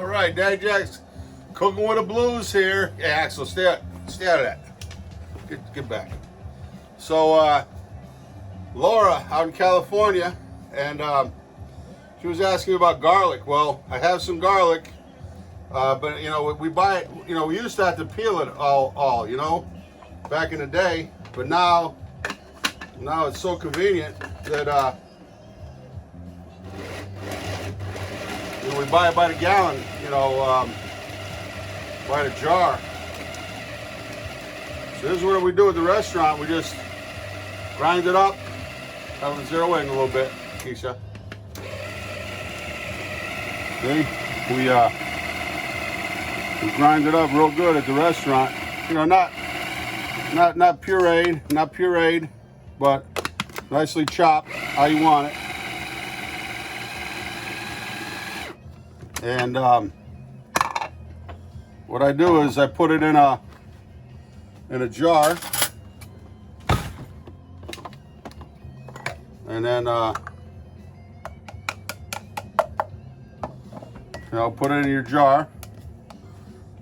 All right, Daddy Jack's cooking with the blues here. Yeah, Axel, stay out of that. Get back. So, Laura out in California, and she was asking me about garlic. Well, I have some garlic, but you know, we buy it. You know, we used to have to peel it all. You know, back in the day, but now it's so convenient that you know, we buy it by the gallon. You know, by the jar. So this is what we do at the restaurant. We just grind it up. I'll zero in a little bit, Keisha. See? We grind it up real good at the restaurant. You know, not pureed, but nicely chopped how you want it. And what I do is I put it in a jar, and then you know, put it in your jar,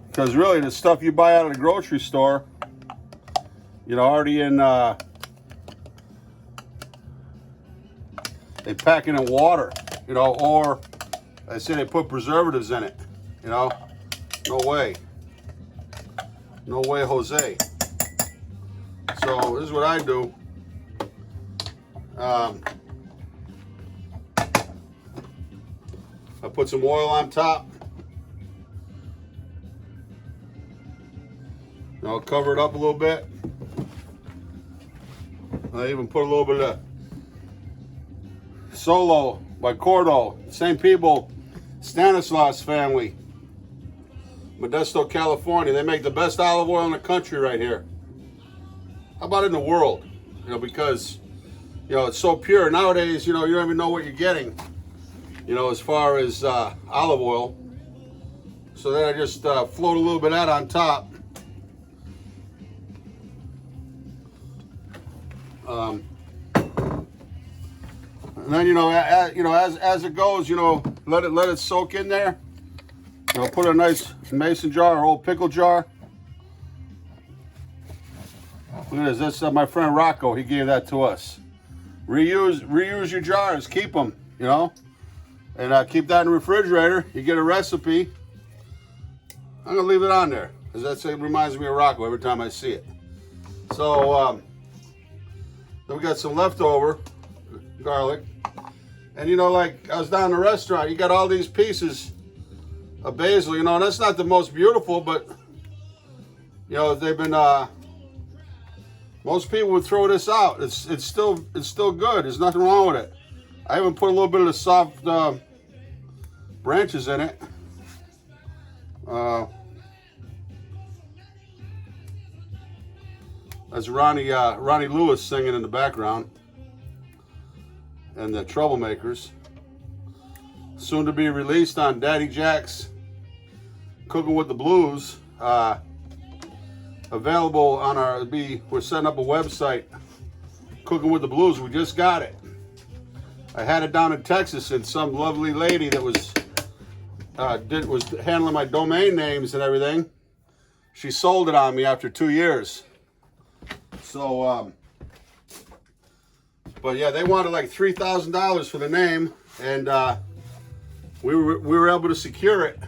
because really the stuff you buy out of the grocery store, you know, already in they pack it in water, you know, or I say they put preservatives in it, you know. No way, Jose. So this is what I do. I put some oil on top. I'll cover it up a little bit. I even put a little bit of Solo by Cordo. Same people, Stanislaus family. Modesto, California. They make the best olive oil in the country right here. How about in the world? You know, because, you know, it's so pure. Nowadays, you know, you don't even know what you're getting, you know, as far as olive oil. So then I just float a little bit of that on top. And then, you know, as it goes, you know, let it soak in there. You know, put a nice mason jar or old pickle jar. Look at this. That's my friend Rocco. He gave that to us. Reuse your jars. Keep them. You know, and keep that in the refrigerator. You get a recipe. I'm gonna leave it on there because it reminds me of Rocco every time I see it. So then we got some leftover garlic, and you know, like I was down in the restaurant. You got all these pieces of basil, you know, and that's not the most beautiful, but you know, they've been most people would throw this out. It's still good. There's nothing wrong with it. I even put a little bit of the soft branches in it. That's Ronnie Lewis singing in the background, and the Troublemakers. Soon to be released on Daddy Jack's Cooking with the Blues. Available on we're setting up a website, Cooking with the Blues. We just got it. I had it down in Texas, and some lovely lady that was handling my domain names and everything, she sold it on me after 2 years. So, but yeah, they wanted like $3,000 for the name, and we were able to secure it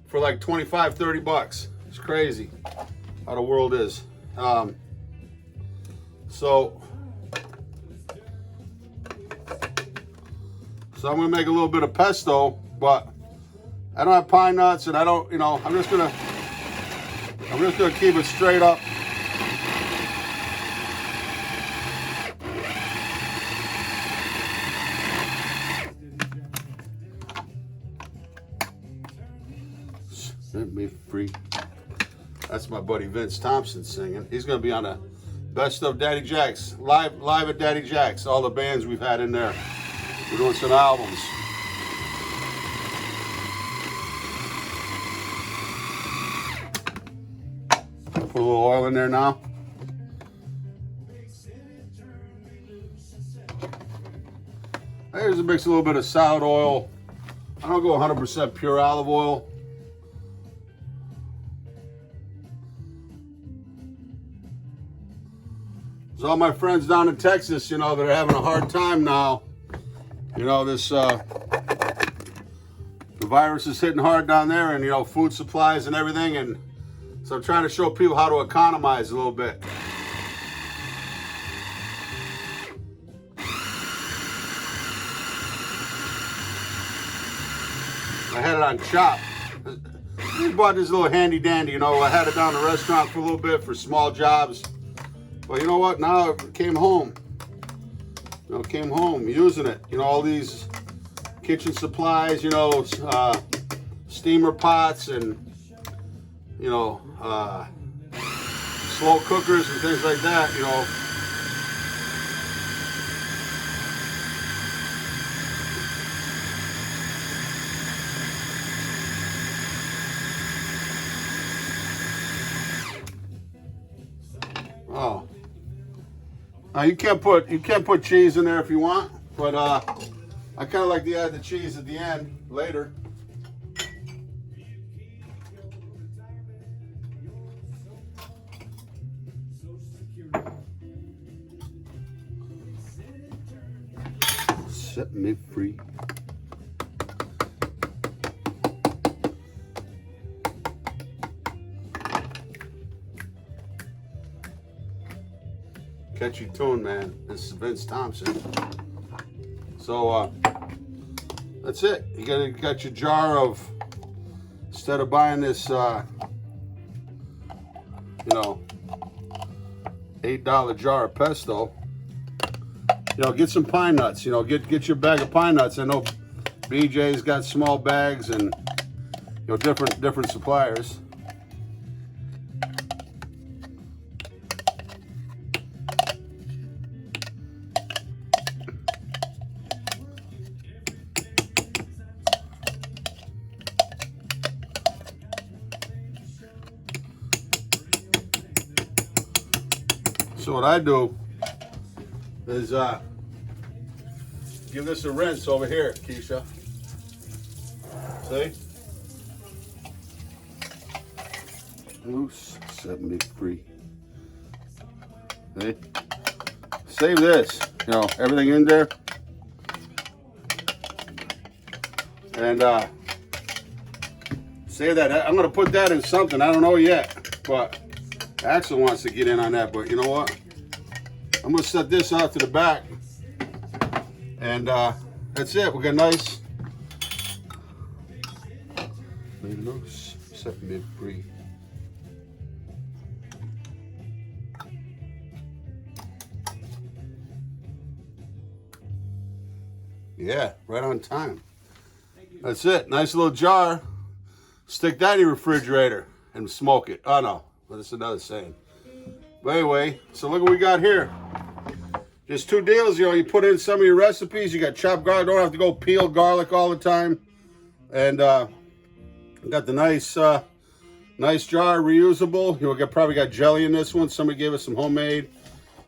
for like 25, 30 bucks. It's crazy how the world is. So I'm gonna make a little bit of pesto, but I don't have pine nuts, and I don't, you know, I'm just gonna keep it straight up. Set me free. That's my buddy Vince Thompson singing. He's going to be on the Best of Daddy Jack's, live at Daddy Jack's. All the bands we've had in there. We're doing some albums. Put a little oil in there now. Here's a mix, a little bit of salad oil, I don't go 100% pure olive oil. There's all my friends down in Texas, you know, that are having a hard time now. You know, this the virus is hitting hard down there, and you know, food supplies and everything, and so I'm trying to show people how to economize a little bit. I had it on chop. I bought this little handy dandy, you know. I had it down in the restaurant for a little bit for small jobs. But you know what? Now I came home. You know, came home using it. You know, all these kitchen supplies, you know, steamer pots and, you know, slow cookers and things like that, you know. Oh. You can't put cheese in there if you want, but I kind of like to add the cheese at the end later. Set me free. Catchy tune, man. This is Vince Thompson. So that's it. You got your jar of, instead of buying this, you know, $8 jar of pesto, you know, get some pine nuts. You know, get your bag of pine nuts. I know BJ's got small bags and, you know, different suppliers. So what I do is give this a rinse over here, Keisha. See? Loose, set me free. See? Save this, you know, everything in there. And save that. I'm gonna put that in something, I don't know yet, but Axel wants to get in on that, but you know what? I'm gonna set this out to the back, and that's it. We got nice. Loose, set me free. Yeah, right on time. That's it. Nice little jar. Stick that in your refrigerator and smoke it. Oh no. Well, that's another saying. But anyway, so look what we got here. Just two deals, you know, you put in some of your recipes. You got chopped garlic, don't have to go peel garlic all the time. And got the nice jar, reusable. You know, probably got jelly in this one. Somebody gave us some homemade.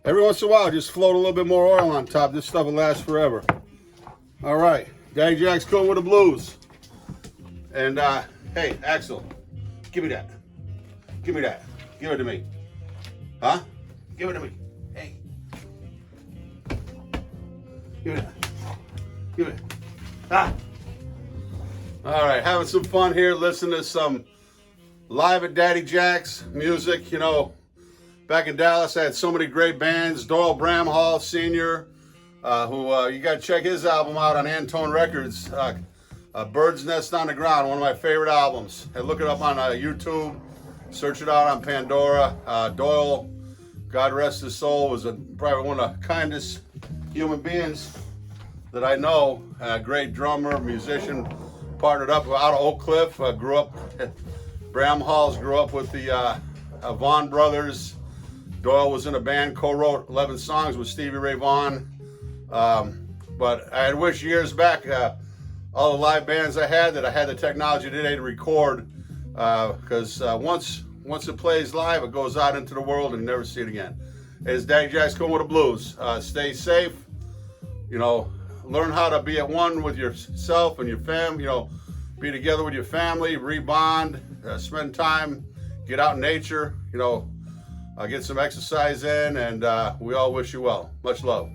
Every once in a while, just float a little bit more oil on top. This stuff will last forever. All right, Daddy Jack's going with the blues. And hey, Axel, give me that. Give me that. Give it to me. Huh? Give it to me. Hey. Give it. Give it. Ah. All right, having some fun here. Listen to some live at Daddy Jack's music. You know, back in Dallas, I had so many great bands. Doyle Bramhall Sr., who you got to check his album out on Antone Records. Bird's Nest on the Ground, one of my favorite albums. And look it up on YouTube. Search it out on Pandora. Doyle, God rest his soul, was probably one of the kindest human beings that I know. Great drummer, musician, partnered up out of Oak Cliff. Grew up, Bramhalls grew up with the Vaughan brothers. Doyle was in a band, co-wrote 11 songs with Stevie Ray Vaughan. But I wish years back, all the live bands I had the technology today to record. Because once it plays live, it goes out into the world and you never see it again. It's Daddy Jack's going with the blues. Stay safe. You know, learn how to be at one with yourself and your family. You know, be together with your family, rebond, spend time, get out in nature. You know, get some exercise in, and we all wish you well. Much love.